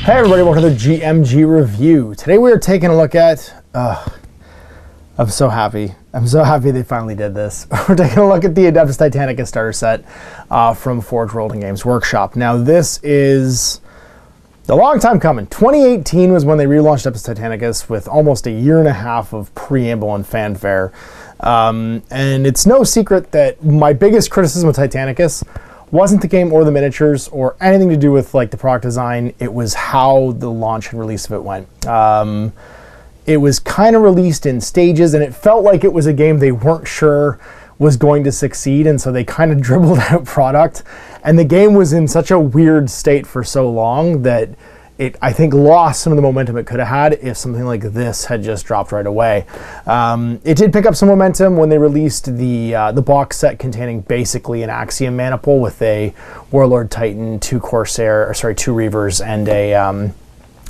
Hey everybody, welcome to the GMG review. Today we are taking a look at, I'm so happy they finally did this. We're taking a look at the Adeptus Titanicus starter set from Forge World and Games Workshop. Now this is a long time coming. 2018 was when they relaunched Adeptus Titanicus with almost a year and a half of preamble and fanfare. And it's no secret that my biggest criticism of Titanicus wasn't the game or the miniatures or anything to do with like the product design. It was how the launch and release of it went. It was kind of released in stages, and it felt like it was a game they weren't sure was going to succeed, and so they kind of dribbled out product. And the game was in such a weird state for so long that it, I think, lost some of the momentum it could have had if something like this had just dropped right away. It did pick up some momentum when they released the box set containing basically an Axiom maniple with a Warlord Titan, two Reavers, and a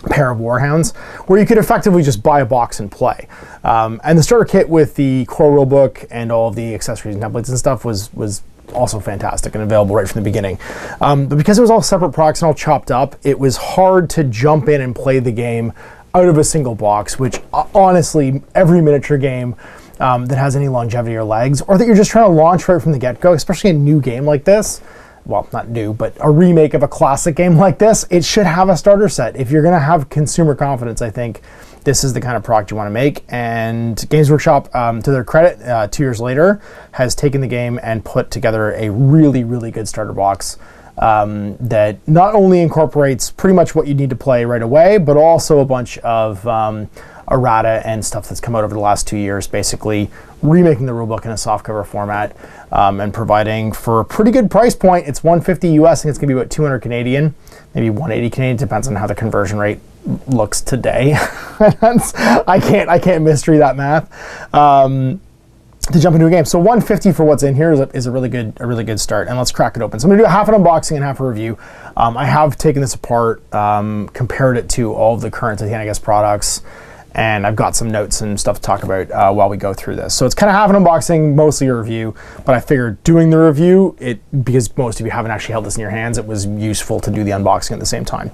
pair of Warhounds, where you could effectively just buy a box and play. And the starter kit with the core rulebook and all of the accessories and templates and stuff was also fantastic and available right from the beginning. But because it was all separate products and all chopped up, it was hard to jump in and play the game out of a single box, which honestly, every miniature game that has any longevity or legs, or that you're just trying to launch right from the get-go, especially a new game like this, well, not new, but a remake of a classic game like this, it should have a starter set. If you're gonna have consumer confidence, I think this is the kind of product you want to make. And Games Workshop, to their credit, 2 years later, has taken the game and put together a really, really good starter box that not only incorporates pretty much what you need to play right away, but also a bunch of errata and stuff that's come out over the last 2 years, basically remaking the rulebook in a softcover format and providing, for a pretty good price point, it's $150 US, and it's gonna be about 200 Canadian, maybe 180 Canadian, depends on how the conversion rate looks today. I can't mystery that math. To jump into a game. So 150 for what's in here is a really good start, and let's crack it open. So I'm gonna do half an unboxing and half a review. I have taken this apart, compared it to all of the current Titanicus products, and I've got some notes and stuff to talk about while we go through this. So it's kind of half an unboxing, mostly a review, but I figured doing the review, because most of you haven't actually held this in your hands, it was useful to do the unboxing at the same time.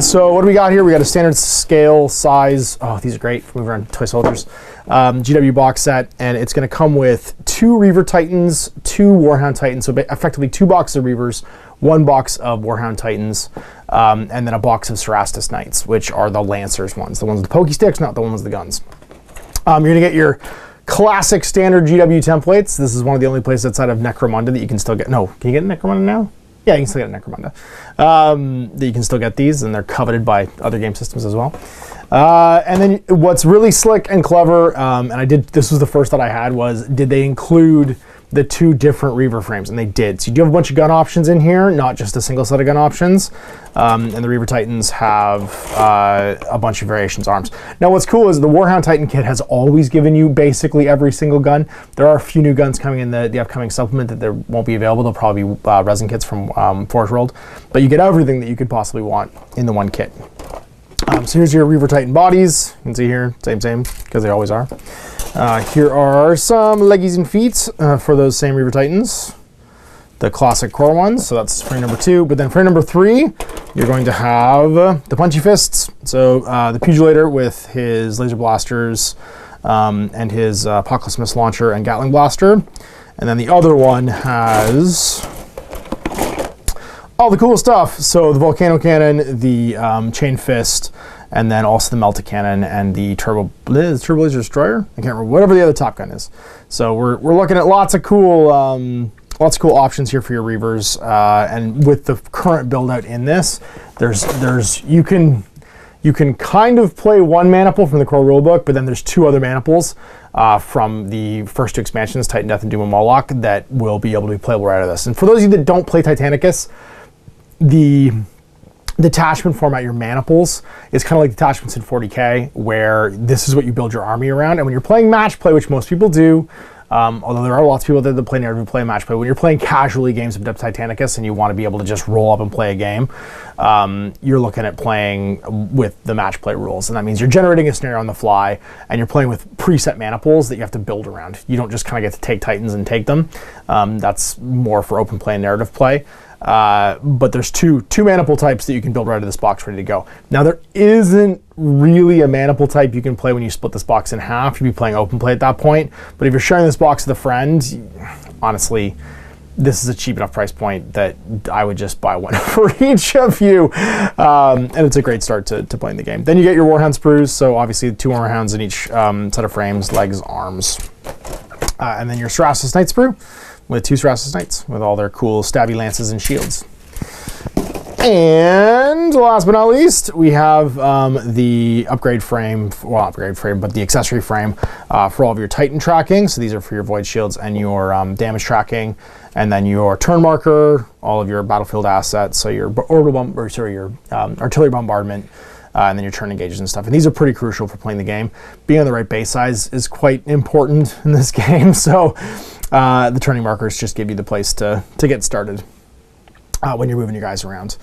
So what do we got here? We got a standard scale size, oh, these are great, move around toy soldiers, GW box set, and it's gonna come with 2 Reaver Titans, 2 Warhound Titans, so effectively 2 boxes of Reavers, 1 box of Warhound Titans, and then a box of Cerastus Knights, which are the Lancers ones, the ones with the pokey sticks, not the ones with the guns. You're gonna get your classic standard GW templates. This is one of the only places outside of Necromunda that you can still get. No, can you get Necromunda now? Yeah, you can still get Necromunda. That you can still get these, and they're coveted by other game systems as well. And then what's really slick and clever, and this was the first that I had, was did they include the 2 different Reaver frames, and they did. So you do have a bunch of gun options in here, not just a single set of gun options. And the Reaver Titans have a bunch of variations arms. Now what's cool is the Warhound Titan kit has always given you basically every single gun. There are a few new guns coming in the upcoming supplement that there won't be available. They'll probably be resin kits from Forge World, but you get everything that you could possibly want in the one kit. So here's your Reaver Titan bodies. You can see here, same, because they always are. Here are some leggies and feet for those same Reaver Titans. The classic core ones, so that's frame number 2. But then frame number 3, you're going to have the punchy fists. So the Pugulator with his laser blasters and his Apocalypse Missile launcher and Gatling blaster. And then the other one has all the cool stuff. So the Volcano Cannon, the Chain Fist, and then also the Melta Cannon and the Turbo Laser Destroyer. I can't remember, whatever the other top gun is. So we're looking at lots of cool options here for your Reavers. And with the current build out in this, you can kind of play 1 maniple from the core rulebook, but then there's 2 other maniples from the first 2 expansions, Titan Death and Doom and Moloch, that will be able to be playable right out of this. And for those of you that don't play Titanicus, the detachment format, your maniples, is kind of like detachments in 40K, where this is what you build your army around. And when you're playing match play, which most people do, although there are lots of people that play narrative and play match play, when you're playing casually games of Adeptus Titanicus and you want to be able to just roll up and play a game, you're looking at playing with the match play rules. And that means you're generating a scenario on the fly, and you're playing with preset maniples that you have to build around. You don't just kind of get to take Titans and take them. That's more for open play and narrative play. but there's two mana pool types that you can build right out of this box ready to go. Now there isn't really a mana pool type you can play when you split this box in half. You'd be playing open play at that point, but if you're sharing this box with a friend, honestly, this is a cheap enough price point that I would just buy one for each of you. And it's a great start to playing the game. Then you get your Warhound sprues, so obviously 2 Warhounds in each set of frames, legs, arms. And then your Cerastus Knight sprue with 2 Cerastus Knights with all their cool stabby lances and shields. And last but not least, we have the upgrade frame, well, upgrade frame, but the accessory frame for all of your Titan tracking. So these are for your void shields and your damage tracking, and then your turn marker, all of your battlefield assets, so your artillery bombardment, and then your turn engages and stuff. And these are pretty crucial for playing the game. Being on the right base size is quite important in this game. So the turning markers just give you the place to get started when you're moving your guys around.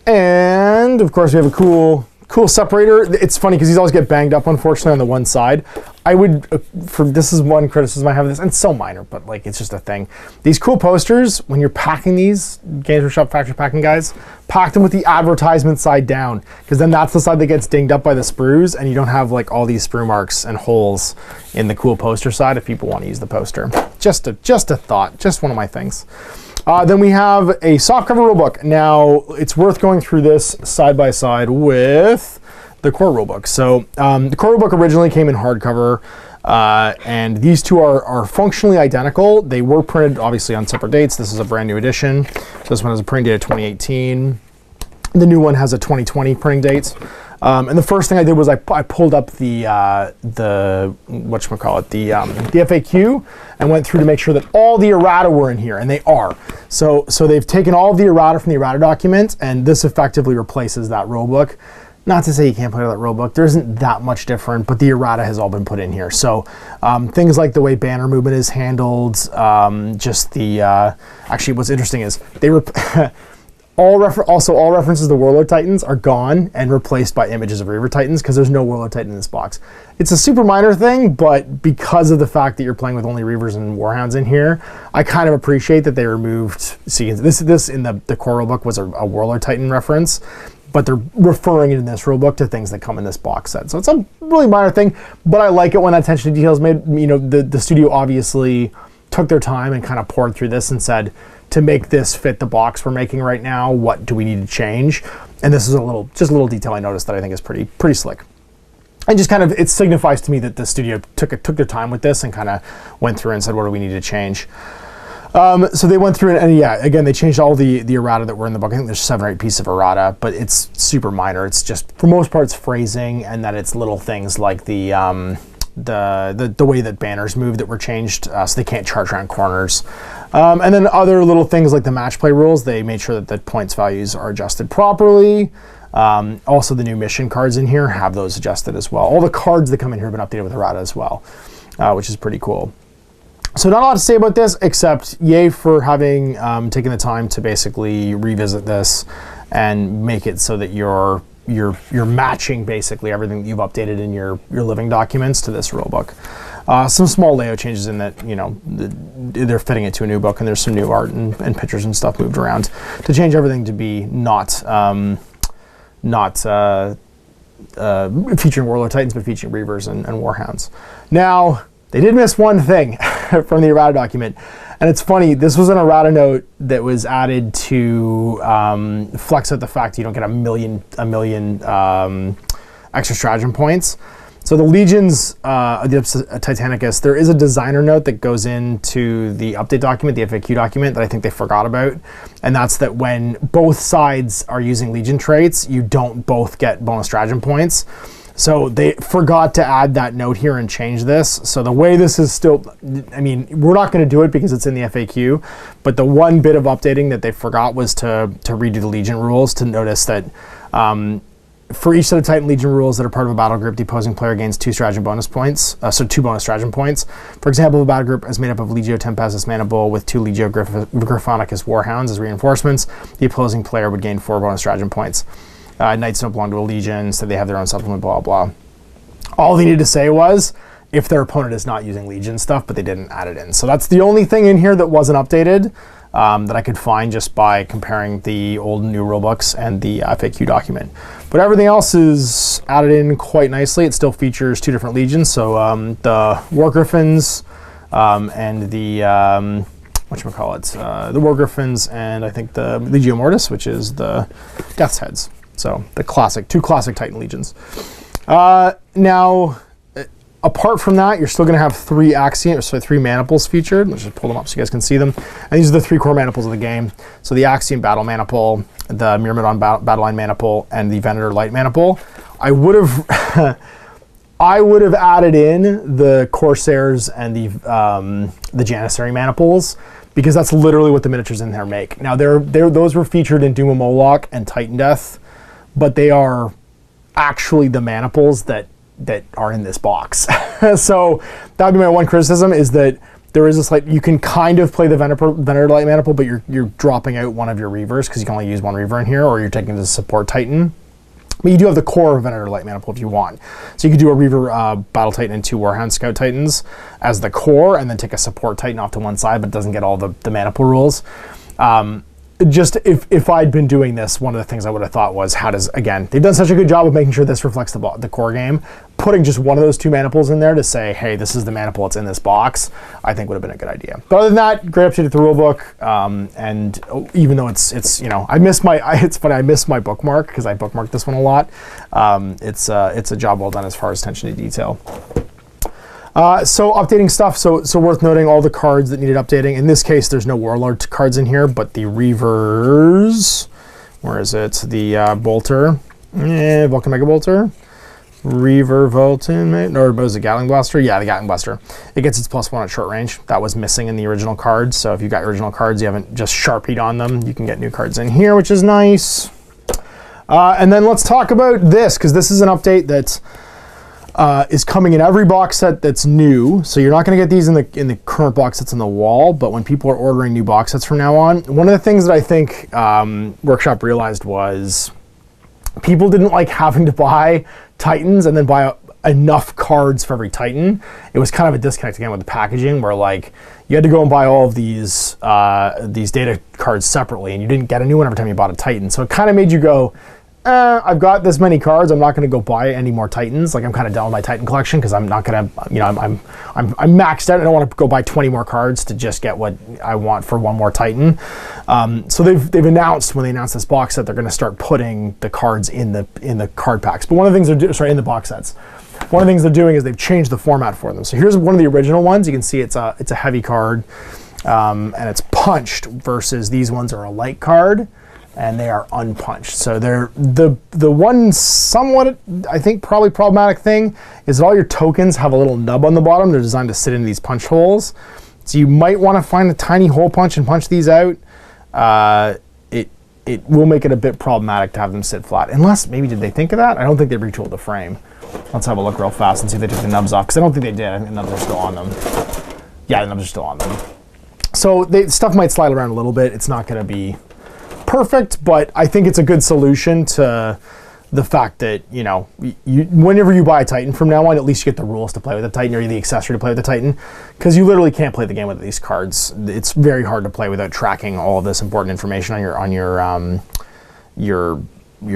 And of course we have a cool separator. It's funny because these always get banged up, unfortunately, on the one side. I would, this is one criticism I have of this, and it's so minor, but like it's just a thing. These cool posters, when you're packing these, Games Workshop factory packing guys, pack them with the advertisement side down, because then that's the side that gets dinged up by the sprues, and you don't have like all these sprue marks and holes in the cool poster side if people want to use the poster. Just a thought, just one of my things. Then we have a softcover rulebook. Now, it's worth going through this side by side with the core rulebook. So the core rulebook originally came in hardcover, and these two are functionally identical. They were printed, obviously, on separate dates. This is a brand new edition. So this one has a printing date of 2018. The new one has a 2020 printing date. And the first thing I did was I pulled up the FAQ and went through to make sure that all the errata were in here, and they are. So they've taken all of the errata from the errata document, and this effectively replaces that rulebook. Not to say you can't play with that rulebook. There isn't that much different, but the errata has all been put in here. So things like the way banner movement is handled, just the actually what's interesting is they all references to Warlord Titans are gone and replaced by images of Reaver Titans because there's no Warlord Titan in this box. It's a super minor thing, but because of the fact that you're playing with only Reavers and Warhounds in here, I kind of appreciate that they removed. See, this in the core rulebook was a Warlord Titan reference, but they're referring in this rulebook to things that come in this box set. So it's a really minor thing, but I like it when that attention to detail is made. You know, the studio obviously took their time and kind of poured through this and said, to make this fit the box we're making right now, what do we need to change? And this is just a little detail I noticed that I think is pretty slick. And just kind of, it signifies to me that the studio took their time with this and kind of went through and said, what do we need to change? So they went through and yeah, again, they changed all the errata that were in the book. I think there's 7 or 8 pieces of errata, but it's super minor. It's just, for most part, it's phrasing, and that it's little things like the way that banners move that were changed, so they can't charge around corners. And then other little things like the match play rules, they made sure that the points values are adjusted properly. Also, the new mission cards in here have those adjusted as well. All the cards that come in here have been updated with errata as well, which is pretty cool. So not a lot to say about this, except yay for having taken the time to basically revisit this and make it so that you're matching basically everything that you've updated in your living documents to this rulebook. Some small layout changes in that, you know, they're fitting it to a new book, and there's some new art and pictures and stuff moved around to change everything to be not featuring Warlord Titans, but featuring Reavers and Warhounds. Now, they did miss one thing from the errata document. And it's funny, this was an errata note that was added to flex out the fact you don't get a million extra stratagem points. So the Legions, Adeptus Titanicus, there is a designer note that goes into the update document, the FAQ document, that I think they forgot about. And that's that when both sides are using Legion traits, you don't both get bonus stratagem points. So they forgot to add that note here and change this. So the way this is still, I mean, we're not going to do it because it's in the FAQ, but the one bit of updating that they forgot was to redo the Legion rules, to notice that for each set of Titan Legion rules that are part of a battle group, the opposing player gains 2 stratagem bonus points, so 2 bonus stratagem points. For example, the battle group is made up of Legio Tempestus Mana Bull with 2 Legio Griffonicus Warhounds as reinforcements. The opposing player would gain 4 bonus stratagem points. Knights don't belong to a legion, so they have their own supplement, blah, blah. All they needed to say was if their opponent is not using legion stuff, but they didn't add it in. So that's the only thing in here that wasn't updated. that I could find just by comparing the old and new rulebooks and the FAQ document. But everything else is added in quite nicely. It still features 2 different legions, so the War Griffins and the the War Griffins and I think the Legio Mortis, which is the Death's Heads. So the classic, 2 classic Titan legions. Now, apart from that, you're still going to have 3 maniples featured. Let's just pull them up so you guys can see them. And these are the 3 core maniples of the game. So the Axiom Battle Maniple, the Myrmidon Battle Line Maniple, and the Venator Light Maniple. I would have I would have added in the Corsairs and the Janissary Maniples, because that's literally what the miniatures in there make. Now, those were featured in Doom of Moloch and Titan Death, but they are actually the maniples that are in this box. So that would be my one criticism, is that there is a slight, you can kind of play the Venator Light Maniple, but you're dropping out one of your Reavers, because you can only use 1 Reaver in here, or you're taking the support Titan. But you do have the core of Venator Light Maniple if you want. So you could do a Reaver Battle Titan and 2 Warhound Scout Titans as the core, and then take a support Titan off to one side, but it doesn't get all the Maniple rules. Just if I'd been doing this, one of the things I would have thought was, again, they've done such a good job of making sure this reflects the core game. Putting just one of those 2 maniples in there to say, hey, this is the maniple that's in this box, I think would have been a good idea. But other than that, great update to the rulebook. And even though it's it's funny, I missed my bookmark, because I bookmarked this one a lot. It's a job well done as far as attention to detail. So updating stuff, so worth noting all the cards that needed updating. In this case, there's no Warlord cards in here, but the Reavers, where is it? The Bolter, Vulcan Mega Bolter, Reaver Vulcan, or was it Gatling Blaster? Yeah, the Gatling Blaster. It gets its +1 at short range. That was missing in the original cards, so if you've got original cards, you haven't just Sharpied on them, you can get new cards in here, which is nice. And then let's talk about this, because this is an update that is coming in every box set that's new. So you're not going to get these in the current box sets on the wall, but when people are ordering new box sets from now on, one of the things that I think Workshop realized was people didn't like having to buy Titans and then buy enough cards for every Titan. It was kind of a disconnect again with the packaging, where like you had to go and buy all of these data cards separately, and you didn't get a new one every time you bought a Titan. So it kind of made you go, I've got this many cards, I'm not going to go buy any more Titans. Like, I'm kind of done with my Titan collection, because I'm not going to, I'm maxed out. I don't want to go buy 20 more cards to just get what I want for 1 more Titan. So they've announced, when they announced this box set, they're going to start putting the cards in the card packs. But one of the things in the box sets. One of the things they're doing is they've changed the format for them. So here's one of the original ones. You can see it's a heavy card, and it's punched, versus these ones are a light card, and they are unpunched. So they're the one somewhat, I think, probably problematic thing is that all your tokens have a little nub on the bottom. They're designed to sit in these punch holes. So you might want to find a tiny hole punch and punch these out. It will make it a bit problematic to have them sit flat. Unless, maybe did they think of that? I don't think they retooled the frame. Let's have a look real fast and see if they took the nubs off, because I don't think they did. I think the nubs are still on them. Yeah, the nubs are still on them. So stuff might slide around a little bit. It's not going to be perfect, but I think it's a good solution to the fact that, whenever you buy a Titan from now on, at least you get the rules to play with the Titan, or the accessory to play with the Titan, because you literally can't play the game with these cards. It's very hard to play without tracking all of this important information on your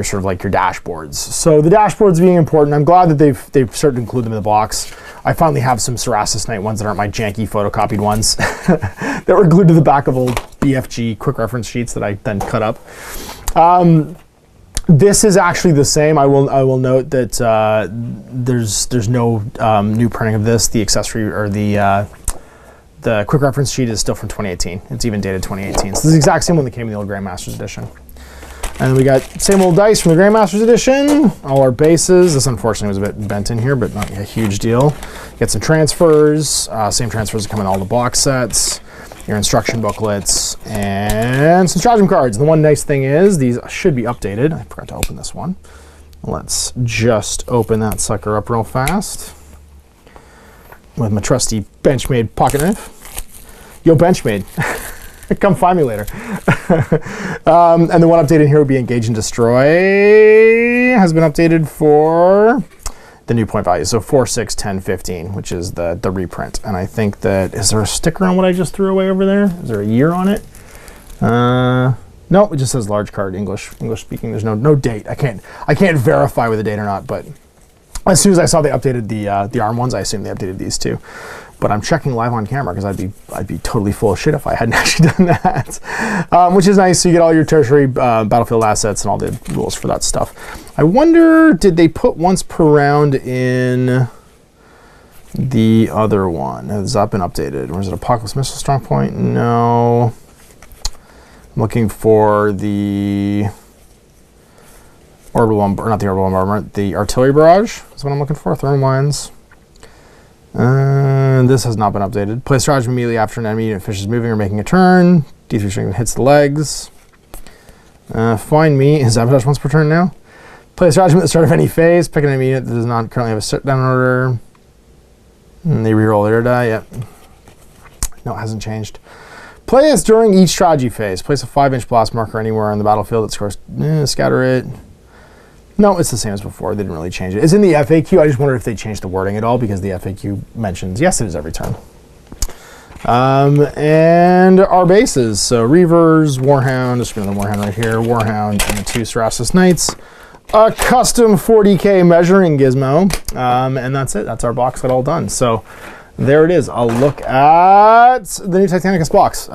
sort of like your dashboards. So the dashboards being important, I'm glad that they've started to include them in the box. I finally have some Cerastus Knight ones that aren't my janky photocopied ones that were glued to the back of old BFG quick reference sheets that I then cut up. This is actually the same. I will note that there's no new printing of this. The accessory, or the quick reference sheet, is still from 2018. It's even dated 2018. So this is the exact same one that came in the old Grandmasters edition. And then we got same old dice from the Grandmasters edition. All our bases. This unfortunately was a bit bent in here, but not a huge deal. Get some transfers. Same transfers that come in all the box sets. Your instruction booklets, and some stratagem cards. And the one nice thing is these should be updated. I forgot to open this one. Let's just open that sucker up real fast with my trusty Benchmade pocket knife. Yo, Benchmade. Come find me later. And the one update in here would be Engage and Destroy. Has been updated for the new point value. So 4, 6, 10, 15, which is the reprint. And I think that, is there a sticker on what I just threw away over there? Is there a year on it? No, it just says large card, English speaking. There's no date. I can't verify with a date or not, but as soon as I saw they updated the ARM ones, I assumed they updated these too. But I'm checking live on camera because I'd be totally full of shit if I hadn't actually done that. Which is nice. So you get all your tertiary Battlefield assets and all the rules for that stuff. I wonder, did they put once per round in the other one? Has that been updated? Or is it Apocalypse Missile Strong Point? No. I'm looking for the orbital or not the orbital bombardment, the artillery barrage is what I'm looking for. Thermal mines. This has not been updated. Play stratagem immediately after an enemy unit finishes moving or making a turn. D3 string hits the legs. Find me is sabotage once per turn now. Play stratagem at the start of any phase. Pick an enemy unit that does not currently have a sit down order. And they reroll their die. Yep. No, it hasn't changed. Play this during each strategy phase. Place a 5-inch blast marker anywhere on the battlefield that scores. Scatter it. No, it's the same as before. They didn't really change it. It's in the FAQ. I just wondered if they changed the wording at all because the FAQ mentions, yes, it is every turn. And our bases. So Reavers, Warhound, just another Warhound right here, Warhound, and the 2 Cerastus Knights. A custom 40K measuring gizmo. And that's it. That's our box got all done. So there it is. I'll look at the new Titanicus box.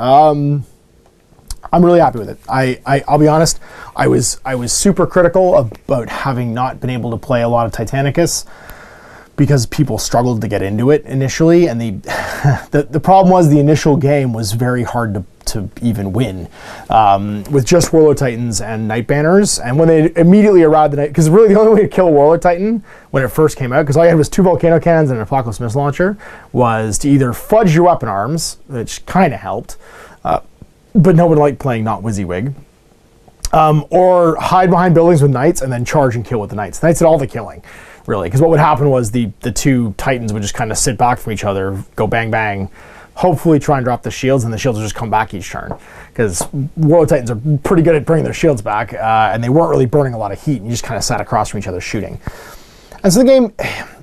I'm really happy with it. I'll be honest, I was super critical about having not been able to play a lot of Titanicus because people struggled to get into it initially, and the problem was the initial game was very hard to even win with just Warlord Titans and Night Banners. And when they immediately arrived the night, because really the only way to kill a Warlord Titan when it first came out, because all you had was 2 volcano cannons and an Apocalypse Missile Launcher, was to either fudge your weapon arms, which kind of helped, but no one liked playing not WYSIWYG, or hide behind buildings with Knights and then charge and kill with the Knights. The Knights did all the killing, really, because what would happen was the 2 Titans would just kind of sit back from each other, go bang bang, hopefully try and drop the shields, and the shields would just come back each turn, because Warlord Titans are pretty good at bringing their shields back, and they weren't really burning a lot of heat, and you just kind of sat across from each other shooting. And so the game,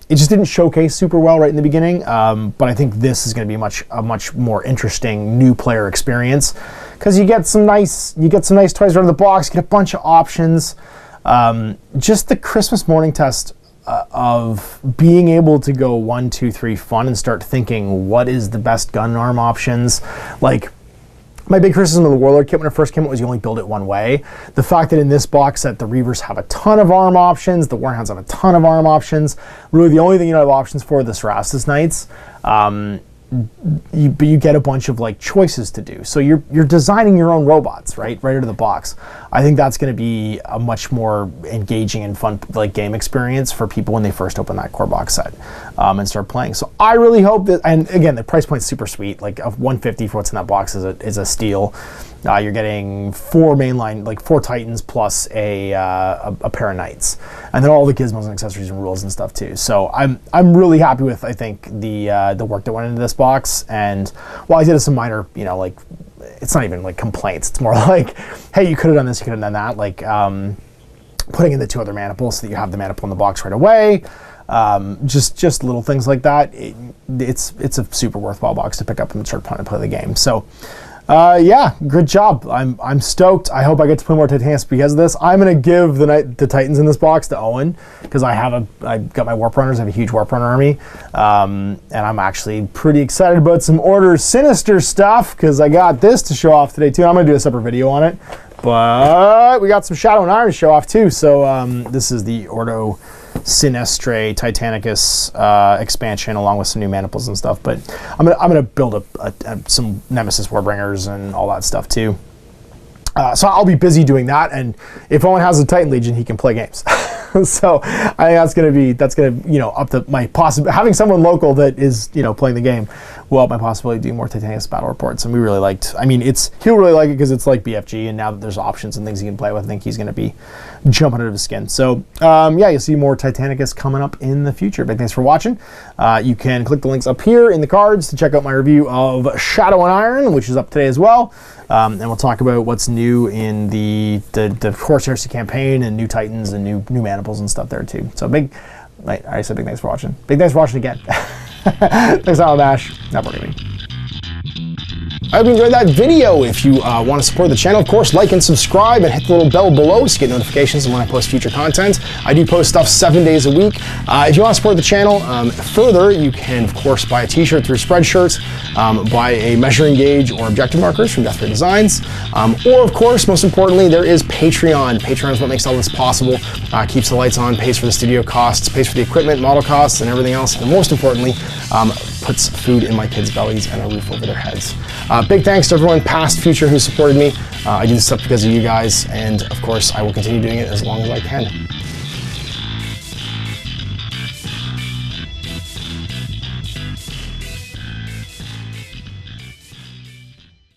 it just didn't showcase super well right in the beginning, but I think this is going to be a much more interesting new player experience, because you get some nice toys right out of the box, you get a bunch of options. Just the Christmas morning test of being able to go 1, 2, 3 fun and start thinking what is the best gun and arm options. Like, my big criticism of the Warlord kit when it first came out was you only build it one way. The fact that in this box set the Reavers have a ton of arm options, the Warhounds have a ton of arm options. Really the only thing you don't have options for are the Cerastus Knights. But you get a bunch of like choices to do. So you're designing your own robots, right out of the box. I think that's going to be a much more engaging and fun like game experience for people when they first open that core box set and start playing. So I really hope that, and again, the price point's super sweet. Like of $150 for what's in that box is a steal. You're getting 4 mainline, like 4 Titans plus a pair of Knights, and then all the gizmos and accessories and rules and stuff too. So I'm really happy with, I think, the work that went into this box. And while I did some minor, like, it's not even like complaints. It's more like, hey, you could have done this, you could have done that. Like putting in the 2 other mana pools so that you have the mana pool in the box right away. Just little things like that. It's a super worthwhile box to pick up and start to play the game. So. Yeah, good job. I'm stoked. I hope I get to play more Titanicus because of this. I'm gonna give the Titans in this box to Owen because I got my Warp Runners. I have a huge Warp Runner army, and I'm actually pretty excited about some Order Sinister stuff because I got this to show off today too. I'm gonna do a separate video on it, but we got some Shadow and Iron to show off too. So this is the Ordo Sinistre Titanicus expansion along with some new maniples and stuff, but I'm gonna build some Nemesis Warbringers and all that stuff too. So I'll be busy doing that, and if Owen has a Titan Legion, he can play games. So I think that's gonna up to my having someone local that is playing the game will help my possibility to do more Titanicus battle reports. And we really liked. I mean, he'll really like it because it's like BFG, and now that there's options and things he can play with, I think he's gonna be jumping out of his skin. So yeah, you'll see more Titanicus coming up in the future. Big thanks for watching. You can click the links up here in the cards to check out my review of Shadow and Iron, which is up today as well. And we'll talk about what's new in the Horse Heresy campaign and new Titans and new maniples and stuff there too. So I already said big thanks for watching. Big thanks for watching again. Thanks, Alan Dash. Not Gaming. I hope you enjoyed that video. If you want to support the channel, of course, like and subscribe and hit the little bell below so you get notifications when I post future content. I do post stuff 7 days a week. If you want to support the channel further, you can, of course, buy a t-shirt through Spreadshirts, buy a measuring gauge or objective markers from Death Ray Designs, or, of course, most importantly, there is Patreon. Patreon is what makes all this possible, keeps the lights on, pays for the studio costs, pays for the equipment, model costs, and everything else, and most importantly, puts food in my kids' bellies and a roof over their heads. Big thanks to everyone, past, future, who supported me. I do this stuff because of you guys, and of course, I will continue doing it as long as I can.